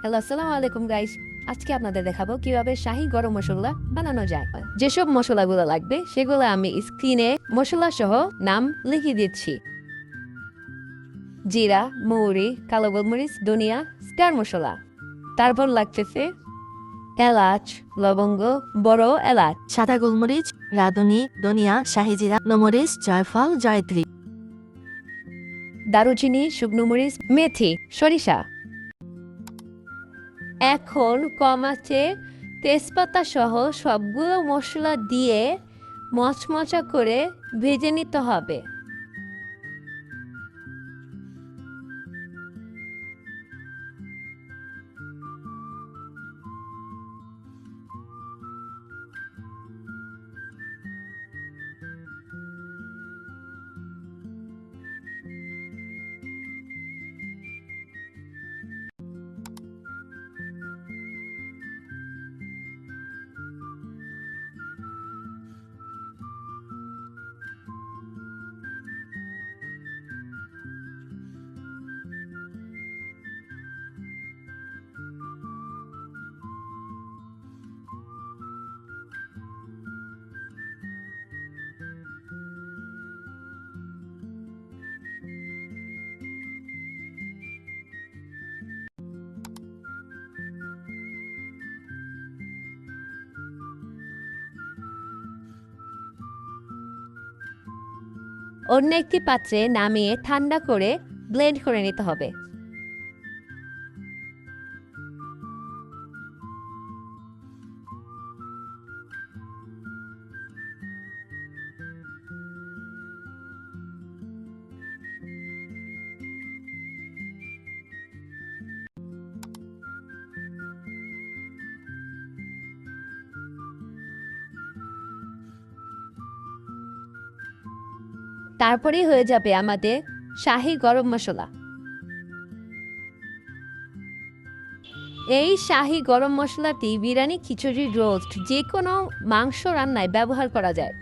Hello, আসসালামু আলাইকুম guys. আজকে আপনাদের দেখাবো কিভাবে শাহী গরম মশলা বানানো যায়। যেসব মশলাগুলো লাগবে সেগুলো আমি স্ক্রিনে মশলা সহ নাম লিখে দিচ্ছি। জিরা, মৌরি, কালো গোলমরিচ, ধনিয়া, স্টার মশলা। তারপর লাগতেছে এলাচ, লবঙ্গ, বড় এলাচ, সাদা গোলমরিচ, রাঁধুনি, ধনিয়া, শাহিজিরা, নমরিচ, জয়ফল, জয়ত্রী। দারুচিনি, শুকনো মরিচ, মেথি, সরিষা। এখন কম আঁচে তেজপাতা সহ সবগুলো মশলা দিয়ে মচমচা করে ভেজে নিতে হবে। অন্য একটি পাত্রে নামিয়ে ঠান্ডা করে ব্লেন্ড করে নিতে হবে। তারপরেই হয়ে যাবে আমাদের শাহী গরম মশলা। এই শাহী গরম মশলাটি বিরিয়ানি, খিচুড়ি, রোস্ট যে কোনো মাংস রান্নায় ব্যবহার করা যায়।